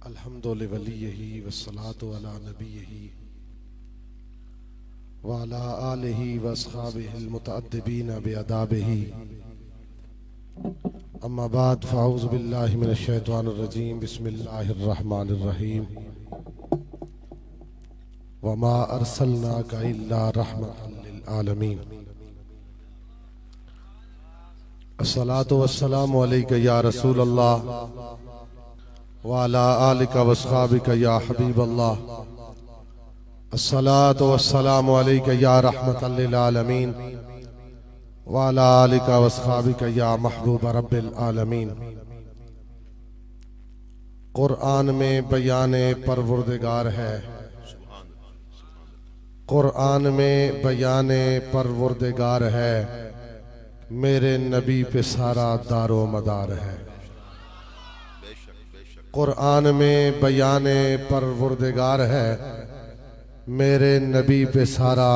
अल्हम्दुलिल्लाह वलिय्यही वस्सलातु अला नबिय्यही व अला आलिही व अस्हाबिहिल मुतअद्दिबीन बिअदाबिही अम्मा बाद फ़अऊज़ु बिल्लाहि मिनश शैतानिर रजीम बिस्मिल्लाहिर रहमानिर रहीम व मा अरसलनाका इल्ला रहमतल लिल आलमीन अस्सलातु वस्सलामु अलैका या रसूल अल्लाह व अला आलिका व अस्हाबिका या हबीब अल्लाह अस्सलातु वस्सलामु अलैका या रहमतल लिल आलमीन व अला आलिका व अस्हाबिका या महबूब रब्बिल आलमीन। कुरान में बयाने परवरदिगार है, कुरान में बयाने परवरदिगार है, मेरे नबी पे सारा दारो मदार है। कुरान में बयाने परवरदिगार है, मेरे नबी पे सारा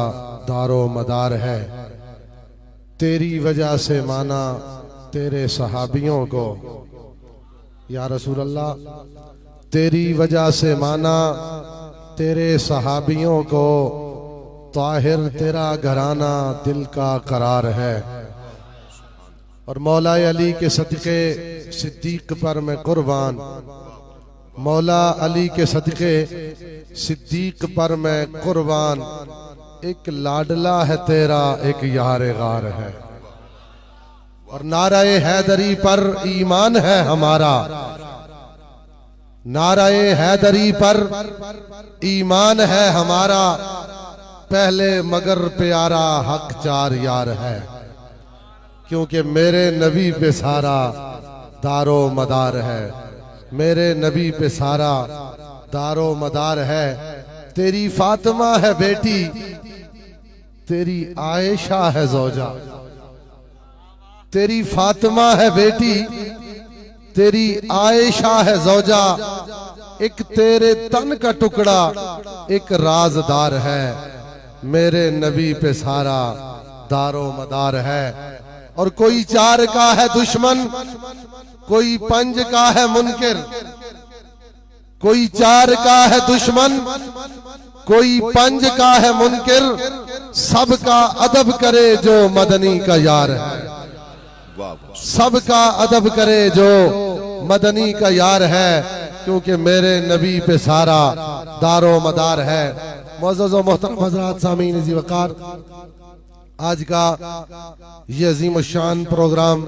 दारो मदार है। तेरी वजह से माना तेरे सहाबियों को या रसूल अल्लाह, तेरी वजह से माना तेरे सहाबियों को, ताहिर तेरा घराना दिल का करार है। और मौला अली के सदके सिद्दीक पर मैं कुर्बान, मौला अली के सदके सिद्दीक पर मैं कुर्बान। एक लाडला है तेरा, एक यारे गार है। और नाराए हैदरी पर ईमान है हमारा, नाराए हैदरी पर ईमान है हमारा। पहले मगर प्यारा हक चार यार है, क्योंकि मेरे नबी पे सारा दारो मदार है, मेरे नबी पे सारा दारो मदार है। तेरी फातिमा है बेटी, तेरी आयशा है जोजा, तेरी फातिमा है बेटी, तेरी आयशा है जोजा। एक तेरे तन का टुकड़ा एक राजदार है, मेरे नबी पे सारा दारो मदार है। और कोई चार का है दुश्मन, कोई पंज का है मुनकिर, कोई चार का है दुश्मन, कोई पंज का है मुनकिर। सबका अदब करे जो मदनी का यार है, सबका अदब करे जो मदनी का यार है, क्योंकि मेरे नबी पे सारा दारो मदार है। मुअज़्ज़ज़ व मोहतरम हज़रात सामीन इज़्ज़ वक़ार, आज का ये अजीम शान प्रोग्राम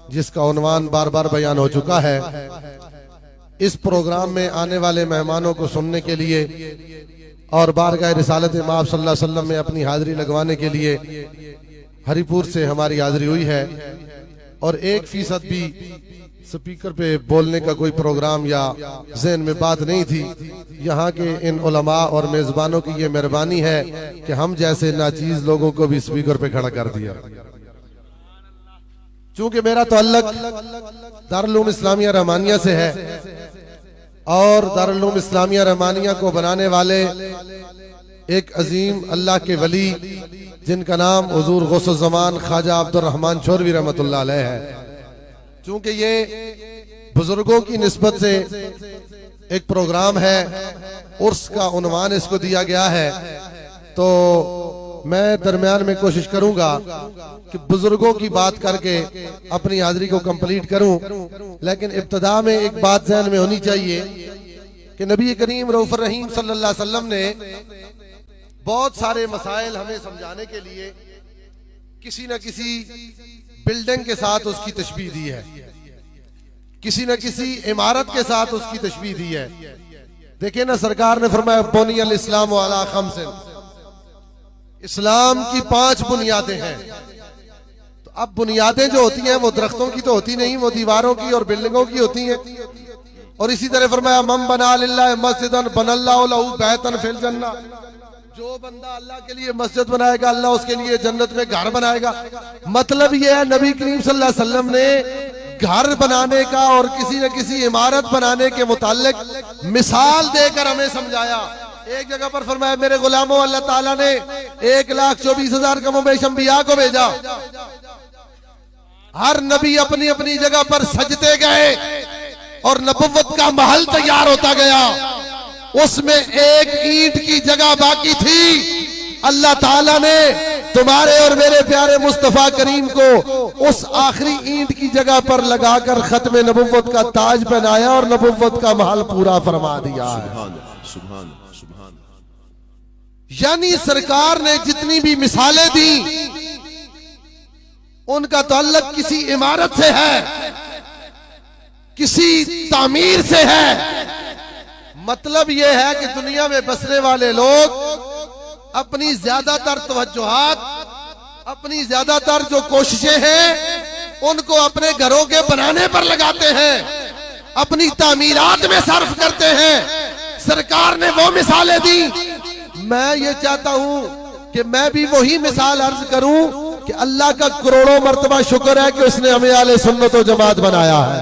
जिसका उन्वान बार बार बयान हो चुका है, इस प्रोग्राम में आने वाले मेहमानों को सुनने के लिए और बारगाह रिसालत इमाम सल्लल्लाहु अलैहि वसल्लम में अपनी हाजिरी लगवाने के लिए हरिपुर से हमारी हाजिरी हुई है। और 1% भी स्पीकर पे बोलने का कोई प्रोग्राम या ज़हन में बात नहीं थी। यहाँ के इन उलमा और मेजबानों की ये मेहरबानी है कि हम जैसे नाचीज लोगों को भी स्पीकर पे खड़ा कर दिया। चूंकि मेरा तअल्लुक दारुल उलूम इस्लामिया रहमानिया से है और दारुल उलूम इस्लामिया रहमानिया को बनाने वाले एक अजीम अल्लाह के वली जिनका नाम हुजूर गौस ज़मान ख्वाजा अब्दुर रहमान चौरवी रहमतुल्लाह अलैह है। चूंकि ये बुजुर्गों की निस्बत से एक प्रोग्राम है, उर्स का उन्वान इसको दिया गया है, तो मैं दरमियान में कोशिश करूंगा कि बुजुर्गों की बात करके अपनी हाजिरी को कंप्लीट करूं। लेकिन इब्तिदा में एक बात ज़हन में होनी चाहिए कि नबी करीम रऊफ़ुर रहीम सल्लल्लाहु अलैहि वसल्लम ने बहुत सारे मसाइल हमें समझाने के लिए किसी न किसी बिल्डिंग के साथ उसकी तशबीह दी है, किसी न किसी इमारत के साथ उसकी तशबीह दी है। देखिए ना, सरकार ने फरमाया बुनियल इस्लाम अला खम्सिन, इस्लाम की 5 बुनियादें हैं। तो अब बुनियादें जो होती हैं वो दरख्तों की तो होती नहीं, वो दीवारों की और बिल्डिंगों की होती हैं। और इसी तरह फरमाया मम बना लिल्लाह मस्जिदन बनल्लाहु लहू बैतन फिल जन्नह, जो बंदा अल्लाह के लिए मस्जिद बनाएगा अल्लाह उसके लिए जन्नत में घर बनाएगा। मतलब यह है नबी करीम सल्लल्लाहु अलैहि वसल्लम ने घर बनाने का और किसी न किसी इमारत बनाने के मुताल्लिक मिसाल देकर हमें समझाया। एक जगह पर फरमाया मेरे गुलामों, अल्लाह ताला ने 1,24,000 कमोबेश अंबिया को भेजा, हर नबी अपनी अपनी जगह पर सजते गए, और नबुव्वत का महल तैयार होता गया। उसमें एक ईंट की जगह बाकी थी। अल्लाह ताला ने तुम्हारे और मेरे प्यारे मुस्तफा करीम को उस आखिरी ईंट की जगह पर लगाकर खत्म नबुव्वत का ताज पहनाया और नबुव्वत का महल पूरा फरमा दिया है। यानी सरकार ने जितनी भी मिसालें दी उनका ताल्लुक किसी इमारत से है, किसी तामीर से है। मतलब यह है कि दुनिया में बसने वाले लोग अपनी ज्यादातर तवज्जुहात, अपनी ज्यादातर जो कोशिशें हैं उनको अपने घरों के बनाने पर लगाते हैं, अपनी तामीरात में सर्फ करते हैं। सरकार ने वो मिसालें दी। मैं ये चाहता हूं कि मैं भी वही मिसाल अर्ज करूं कि अल्लाह का करोड़ों मर्तबा शुक्र है कि उसने हमें आले सुन्नत व जमात बनाया है।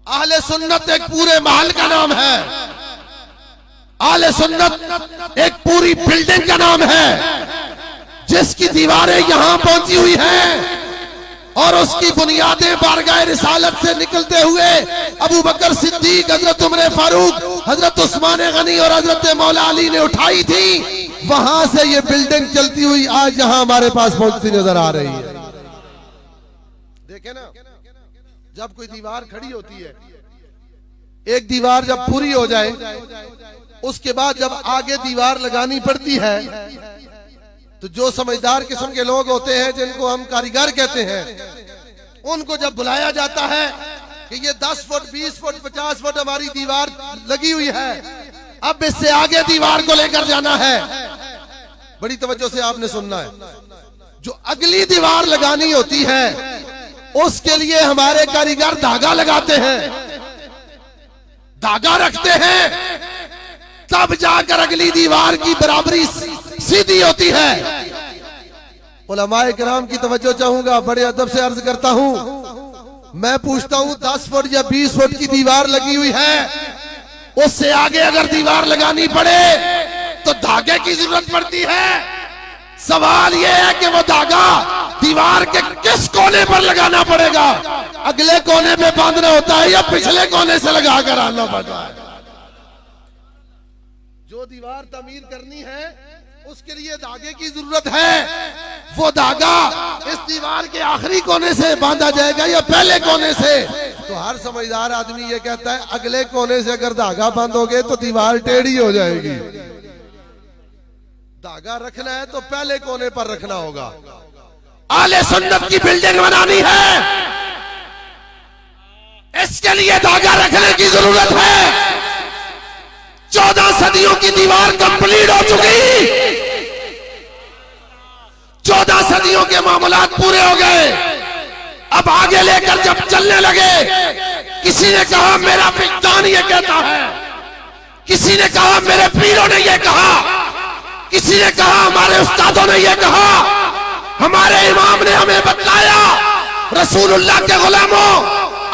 आले सुन्नत एक पूरे महल का नाम है। आले सुन्नत एक पूरी बिल्डिंग का नाम है जिसकी दीवारें यहां पहुंची हुई हैं और उसकी बुनियादें बारगाह रिसालत से निकलते हुए अबू बकर सिद्दीक, हजरत उमर फारूक, हजरत उस्मान गनी और हजरत मौला अली ने उठाई थी। वहां से ये बिल्डिंग चलती हुई आज यहां हमारे पास पहुंचती नजर आ रही है। देखे ना, जब कोई दीवार खड़ी होती है, एक दीवार जब पूरी हो जाए उसके बाद जब आगे दीवार लगानी पड़ती है तो जो समझदार किस्म के लोग होते हैं जिनको हम कारीगर कहते हैं, उनको जब बुलाया जाता है कि ये 10 फुट 20 फुट 50 फुट हमारी दीवार लगी हुई है, अब इससे आगे दीवार को लेकर जाना है। बड़ी तवज्जो से आपने सुनना है। जो अगली दीवार लगानी होती है उसके लिए हमारे कारीगर धागा लगाते हैं, धागा रखते हैं, तब जाकर अगली दीवार की बराबरी सीधी होती है। उलमाए किराम की तवज्जो चाहूंगा, बड़े अदब से अर्ज करता हूं। मैं पूछता हूं 10 फुट या 20 फुट की दीवार लगी हुई है, उससे आगे अगर दीवार लगानी पड़े तो धागे की जरूरत पड़ती है। सवाल यह है कि वो धागा दीवार के किस कोने पर लगाना पड़ेगा? अगले कोने में बांधना होता है या पिछले कोने से लगा कर आना पड़ता है? जो दीवार तामीर करनी है उसके लिए धागे की जरूरत है। वो धागा इस दीवार के आखिरी कोने से बांधा जाएगा या पहले कोने से? तो हर समझदार आदमी ये कहता है अगले कोने से अगर धागा बांधोगे तो दीवार टेढ़ी हो जाएगी। धागा रखना है तो पहले कोने पर रखना होगा। आले सुन्नत की बिल्डिंग बनानी है, इसके लिए धागा रखने की जरूरत है। 14 सदियों की दीवार कंप्लीट हो चुकी, 14 सदियों के मामलात पूरे हो गए। अब आगे लेकर जब चलने लगे, किसी ने कहा मेरा विज्ञान ये कहता है, किसी ने कहा मेरे पीरों ने ये कहा, किसी ने कहा हमारे उस्तादों ने ये कहा, हमारे इमाम ने हमें बतलाया। रसूलुल्लाह के गुलामों,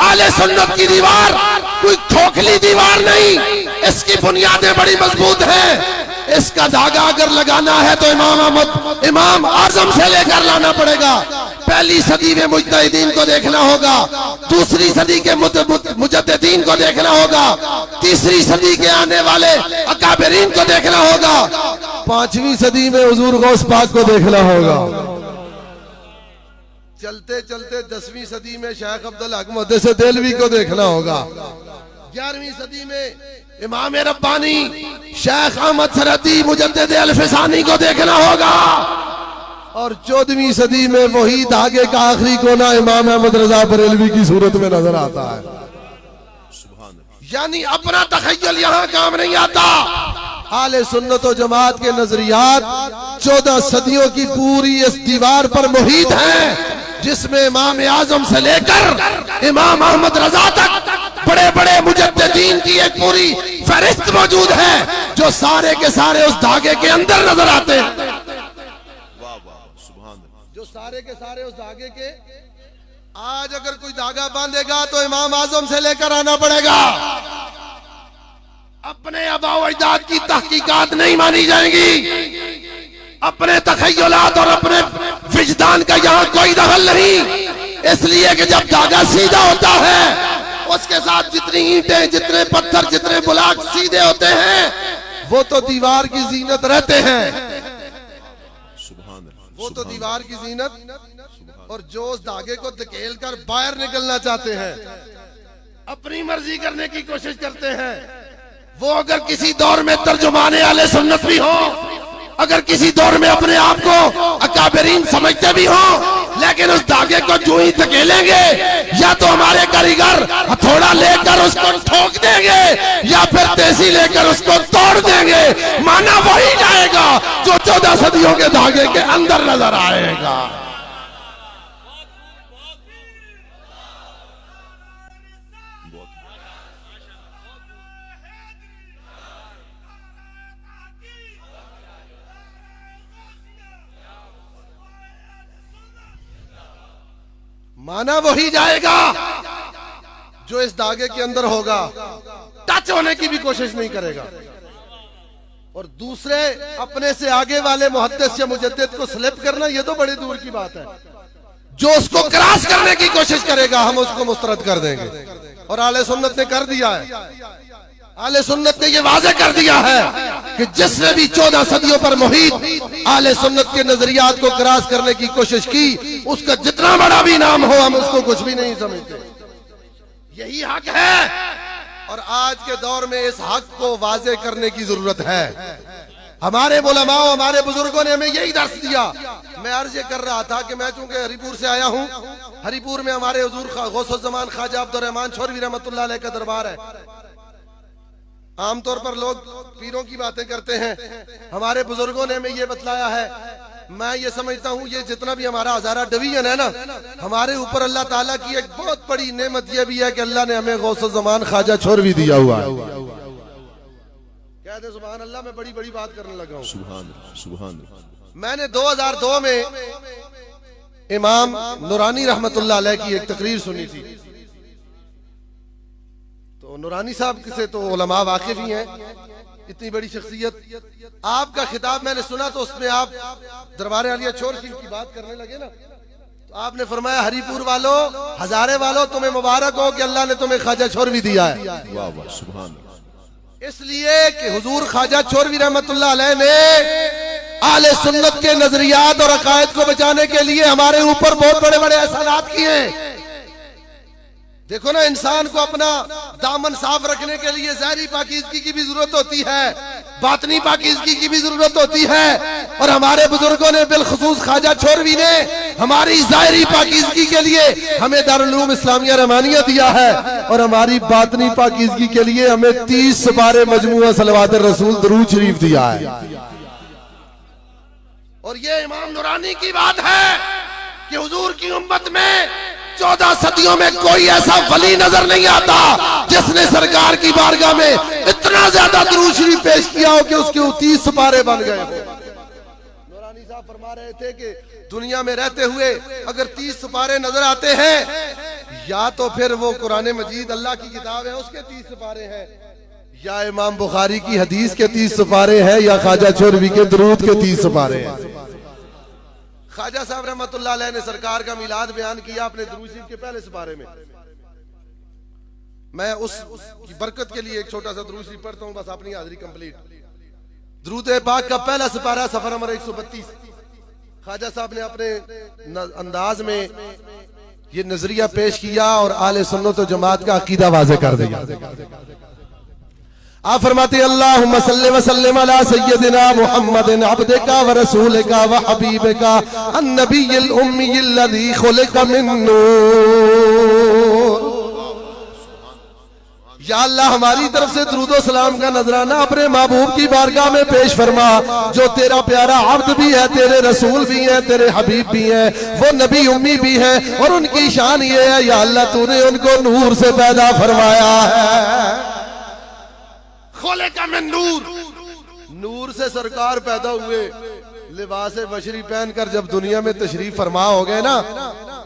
आले सुन्नत की दीवार कोई खोखली दीवार नहीं, इसकी बुनियादें बड़ी मजबूत हैं। इसका धागा अगर लगाना है तो इमाम आजम से लेकर लाना पड़ेगा। पहली सदी में मुजतहिदीन को देखना होगा, दूसरी सदी के मुजद्दिदीन को देखना होगा, तीसरी सदी के आने वाले अकाबिरीन को देखना होगा, 5वीं सदी में हुजूर गौस पाक को देखना होगा। चलते चलते 10वीं सदी में शेख अब्दुल हक मुहद्दिस देलवी को देखना होगा। 11वीं सदी में इमाम रब्बानी शेख अहमद सरहदी मुजद्दिद अल-फिसानी को देखना होगा और 14वीं सदी में वही धागे का आखिरी कोना इमाम अहमद रजा बरेलवी की सूरत में नजर आता है। यानी अपना तखय्युल यहाँ काम नहीं आता। आले सुन्नत व जमात के नजरियात 14 सदियों की पूरी इस दीवार पर मुहित है, जिसमें इमाम आजम से लेकर इमाम अहमद रजा तक बड़े बड़े मुजद्दिदीन की एक पूरी फहरिस्त मौजूद है, जो सारे के सारे उस धागे के अंदर नजर आते हैं। जो सारे के सारे उस धागे के, आज अगर कोई धागा बांधेगा तो इमाम आजम से लेकर आना पड़ेगा। अपने आबाओ अजदाद की तहकीकात नहीं मानी जाएंगी, अपने तखय्युलात और अपने विजदान का यहाँ कोई दखल नहीं। इसलिए कि जब धागा सीधा होता है उसके साथ जितनी ईंटें, जितने पत्थर, जितने बुलाक सीधे होते हैं वो तो दीवार की जीनत रहते हैं, वो तो दीवार की जीनत। और जो उस धागे को धकेल कर बाहर निकलना चाहते हैं, अपनी मर्जी करने की कोशिश करते हैं, वो अगर किसी दौर में तर्जुमाने आले सुन्नत भी हो, अगर किसी दौर में अपने आप को अकाबरीन समझते भी हो, लेकिन उस धागे को जो ही धकेलेंगे या तो हमारे कारीगर हथौड़ा लेकर उसको ठोक देंगे या फिर तेजी लेकर उसको तोड़ देंगे। माना वही जाएगा जो 14 सदियों के धागे के अंदर नजर आएगा। माना वही जाएगा जो इस धागे के अंदर होगा, टच होने की भी कोशिश नहीं करेगा। और दूसरे अपने से आगे वाले मुहद्दिस या मुजद्दिद को स्लिप करना ये तो बड़ी दूर की बात है। जो उसको क्रॉस करने की कोशिश करेगा हम उसको मुस्तरद कर देंगे। और आले सुन्नत ने कर दिया है, आले सुन्नत ने ये वाज़े कर दिया है कि जिसने भी 14 सदियों पर मुहीत आले सुन्नत के नजरियात को क्रॉस करने की कोशिश की, उसका जितना बड़ा भी नाम हो हम उसको कुछ भी नहीं समझते। यही हक है और आज के दौर में इस हक को वाज़े करने की जरूरत है। हमारे उलमाओं, हमारे बुजुर्गों ने हमें यही दर्स दिया। मैं अर्ज ये कर रहा था कि मैं चूंकि हरिपुर से आया हूँ, हरिपुर में हमारे हुजूर गौसुज़्ज़मान ख्वाजा अब्दुर्रहमान छोरवी रहमतुल्लाह अलैह का दरबार है। आमतौर पर लोग पीरों की बातें करते हैं, हमारे बुजुर्गों ने हमें ये बतलाया है। मैं ये समझता हूँ ये जितना भी हमारा हजारा डिवीजन है ना, हमारे ऊपर अल्लाह ताला की एक बहुत बड़ी नेमत ये भी है कि अल्लाह ने हमें गौसुज़्ज़मान ख्वाजा छोरवी दिया हुआ है। कहते सुभान अल्लाह, मैं बड़ी बड़ी बात करने लगा हूँ। सुभान अल्लाह। मैंने 2002 में इमाम नूरानी रहमतुल्लाह अलैह की एक तकरीर सुनी थी। तो नूरानी साहब से तो उलमा वाकिफ ही हैं, इतनी बड़ी शख्सियत। आपका खिताब मैंने सुना तो उसमें आप दरबार आलिया छोर सिंह की बात करने लगे ना, तो आपने फरमाया हरिपुर वालों, हजारे वालों, तुम्हें मुबारक हो कि अल्लाह ने तुम्हें ख्वाजा छोरवी दिया है। वाह वाह सुभान अल्लाह। इसलिए कि हुजूर ख्वाजा छोरवी रहमतुल्लाह अलैह ने आले सुन्नत के नजरियात और अकायद को बचाने के लिए हमारे ऊपर बहुत बड़े बड़े एहसानात किए हैं। देखो ना, इंसान को अपना दामन साफ रखने के लिए ज़ाहिरी पाकीज़गी की भी जरूरत होती है, बातनी पाकीज़गी की भी जरूरत होती है। और हमारे बुजुर्गों ने बिलखुसूस ख्वाजा छोरवी ने हमारी ज़ाहिरी पाकीज़गी के लिए हमें दारुल उलूम इस्लामिया रहमानिया दिया है और हमारी बातनी पाकीज़गी के लिए हमें 30 पारे मजमूआ सलवात रसूल दरूद शरीफ दिया है। और ये इमाम नूरानी की बात है कि हुजूर की उम्मत में 14 सदियों में कोई ऐसा वली नजर नहीं आता जिसने सरकार की बारगाह में इतना ज्यादा दुरूद शरीफ पेश किया हो कि उसके 30 पारे बन गए। नूरानी साहब फरमा रहे थे कि दुनिया में रहते हुए अगर 30 पारे नजर आते हैं, या तो फिर वो कुरान मजीद अल्लाह की किताब है उसके 30 पारे हैं, या इमाम बुखारी की हदीस के 30 पारे हैं, या ख्वाजा छोरवी के दुरूद के 30 पारे हैं। ख्वाजा साहब रहमतुल्लाह अलैह ने सरकार का मिलाद बयान किया अपने दुरूद शरीफ के पहले सिपारे में। मैं उस की बरकत के लिए एक छोटा सा दुरूद शरीफ पढ़ता हूं, बस अपनी हाजिरी कंप्लीट। दुरूद पाक का पहला सिपारा सफर नंबर 132। ख्वाजा साहब ने अपने अंदाज में ये नजरिया पेश किया और आले सुन्नत व जमात का अकीदा वाज़े कर दिया। आप फरमाते अल्लाहुम्मा सल्लि व सल्लिम अला सय्यदिना मुहम्मदिन अब्दिका व रसूलिका व हबीबिका अन्नबिय्यिल उम्मिय्यिल लज़ी खुलिका मिन नूर। या अल्लाह, हमारी तरफ से दुरूद व सलाम का नजराना अपने महबूब की बारगाह में पेश फरमा, जो तेरा प्यारा अब्द भी है, तेरे रसूल भी है, तेरे हबीब भी है, वो नबी उम्मी भी है। और उनकी शान ये है या अल्लाह, तूने उनको नूर से पैदा फरमाया है। खोले का में नूर, नूर से सरकार पैदा हुए, लिबास बशरी पहनकर जब दुनिया में तशरीफ फरमा हो गए ना,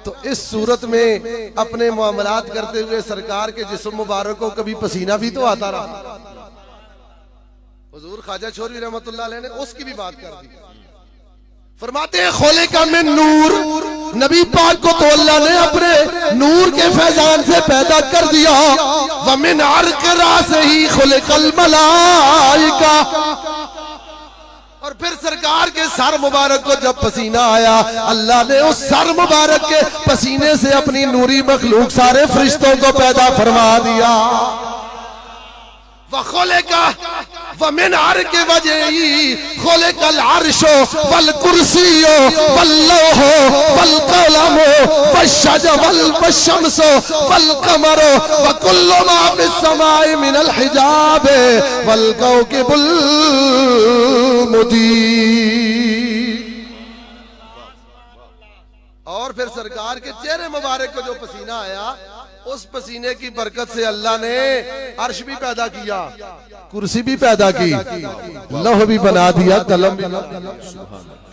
तो इस सूरत में अपने मामलात करते हुए सरकार के जिस्म मुबारक को कभी पसीना भी तो आता रहा। हुजूर ख्वाजा छोरवी रहमतुल्लाह अलैह ने उसकी भी बात कर दी। फरमाते हैं खोले का में नूर, नबी पाक को तो अल्लाह ने अपने नूर के फैजान से पैदा कर दिया। वमिन अर्क रासे ही खोले कल मलाइका, और फिर सरकार के सर मुबारक को जब पसीना आया, अल्लाह ने उस सर मुबारक के पसीने से अपनी नूरी मखलूक सारे फरिश्तों को पैदा फरमा दिया। खोले का वमिन अर्क वजही खोले कल अर्शो वल कुर्सियो वल लौहो वल कलमो वशज वल वशमसो वल कमरो व कुल्लु मा फिस समाई मिनल हिजाब वल कौकिबुल मुदीर। और फिर सरकार के चेहरे मुबारक को जो पसीना आया, उस पसीने की बरकत से अल्लाह ने अर्श भी पैदा किया, कुर्सी भी पैदा की, लौह भी बना दिया, कलम भी,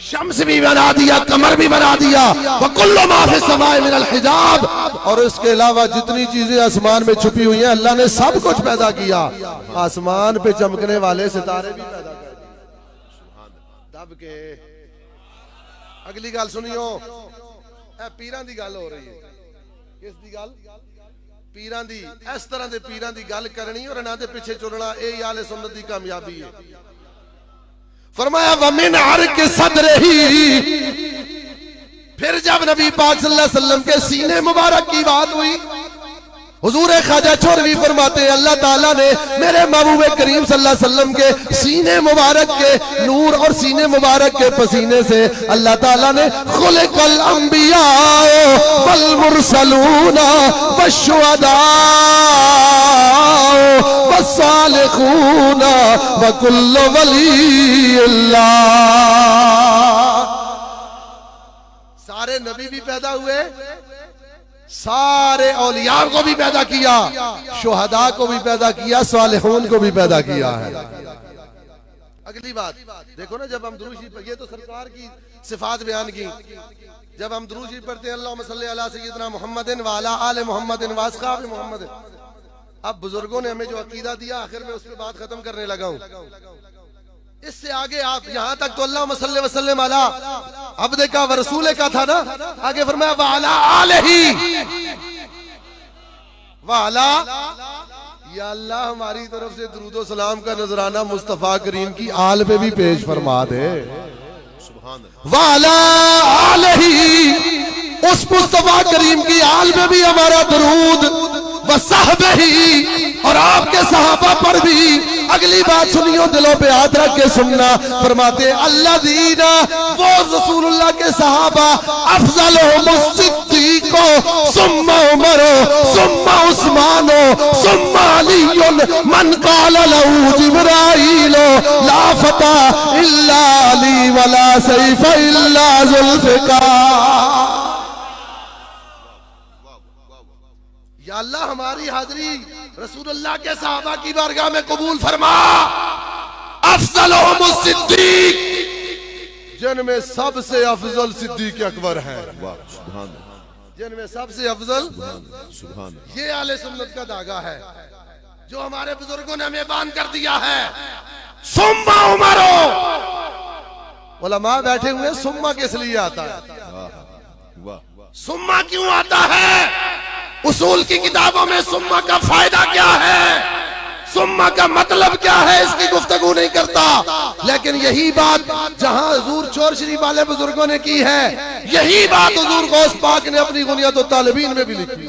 शम्स भी बना दिया, कमर भी बना दिया, वकुल्लु मा फिस समाई मिनल हिजाब। और इसके अलावा जितनी चीजें आसमान में छुपी हुई हैं, अल्लाह ने सब कुछ पैदा किया। आसमान पे चमकने वाले सितारे भी पैदा कर दिए दब के। अगली गल सुनियो, पीरां दी गल हो रही है। किस दी गल? पीरां दी। इस तरह दे पीरां दी गल करनी और इन्हां दे पीछे चलना, यही आले सुन्नत दी कामयाबी है। फरमाया वमिन अर्क सदरही, फिर जब नबी पाक सल्लल्लाहु अलैहि वसल्लम के सीने मुबारक की बात हुई, हुजूर ख्वाजा चौधरी फरमाते हैं अल्लाह ताला ने मेरे महबूब करीम सल्लल्लाहु अलैहि वसल्लम के सीने मुबारक के नूर और सीने मुबारक के पसीने से अल्लाह ताला ने खुलिकल अंबिया वल मुरसलूना वशुहदा वस्सालिहूना व कुल्लु वलियल्लाह। सारे नबी भी पैदा हुए, सारे औलिया को भी पैदा किया, शुहदा को भी पैदा किया, सालिहून को भी पैदा किया है। अगली बात देखो ना, जब हम दुरूद शरीफ, ये तो सरकार की सिफात बयान की, जब हम दुरूद शरीफ पढ़ते हैं अल्लाहुम्मा सल्ली अला सय्यिदना मुहम्मदिन व अला आले मुहम्मदिन व अस्हाबि मुहम्मदिन। अब बुजुर्गों ने हमें जो अकीदा दिया, आखिर में उस पर बात खत्म करने लगा हूं। इससे आगे आप यहां तक तो अल्लाहुम्मा सल्ली वसल्लिम अला अब्दे का व रसूले का था ना, आगे फरमाया व अला आलिही व अला, या अल्लाह हमारी तरफ से दुरूद व सलाम का नजराना मुस्तफा करीम की आल पे भी पेश फरमा दे। व अला आलिही, उस मुस्तफा करीम की आल पे भी हमारा दुरूद, व सहबही, और आपके सहाबा पर भी। अगली बात सुनियो, दिलों पे हाथ रख के सुनना। फरमाते अल्लाज़ीना, वो रसूलुल्लाह के सहाबा, अफज़लुहुम सिद्दीक़ो सुम्मा उमरो सुम्मा उस्मानो सुम्मा अलीयुन मन क़ाला लहू जिब्राईलो ला फता इल्ला अली वला सैफ इल्ला ज़ुल्फ़िकार। या अल्लाह हमारी हाजिरी रसूलुल्लाह के सहाबा की बारगाह में कबूल फरमा। अफज़लुहुम सिद्दीक, जिनमें सबसे अफजल सिद्दीक अकबर है, जिनमें सबसे अफजल, ये आले सुन्नत का धागा है जो हमारे बुजुर्गों ने हमें बांध कर दिया है। सुम्मा उमरो, उलमा बैठे हुए, सुम्मा किस लिए आता है? सुम्मा क्यों आता है? उसूल की किताबों में सुम्मा का फायदा क्या है, सुम्मा का मतलब क्या है, इसकी गुफ्तगू नहीं करता। लेकिन यही बात जहां हुजूर चोर शरीफ वाले बुजुर्गों ने की है, यही बात हुजूर गौस पाक ने अपनी गुनियत व तालिबीन में भी लिखी।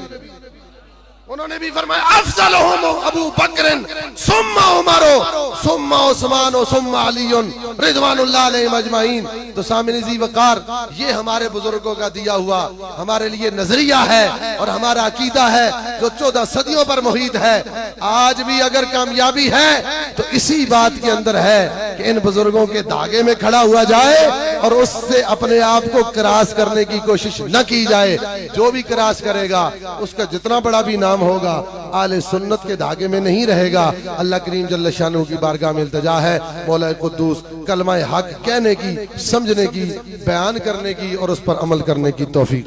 उन्होंने भी फरमाया अफज़लुहुम अबू बकरिन सुम्मा उमरो सुम्मा उस्मानो सुम्मा अलीयुन रिज़वानुल्लाह अलैहिम अजमाइन। तो सामने जी वकार, ये हमारे बुजुर्गों का दिया हुआ हमारे लिए नजरिया है और हमारा अकीदा है जो 14 सदियों पर मुहित है। आज भी अगर कामयाबी है तो इसी बात के अंदर है कि इन बुजुर्गों के धागे में खड़ा हुआ जाए और उससे अपने आप को क्रॉस करने की कोशिश न की जाए। जो भी क्रॉस करेगा उसका जितना बड़ा भी नाम होगा, आले सुन्नत के धागे में नहीं रहेगा। अल्लाह करीम जल्ल शानहू की बारगाह में इल्तिजा है, मौला कुद्दूस कलमा हक कहने की, समझने की, बयान करने की और उस पर अमल करने की तौफीक।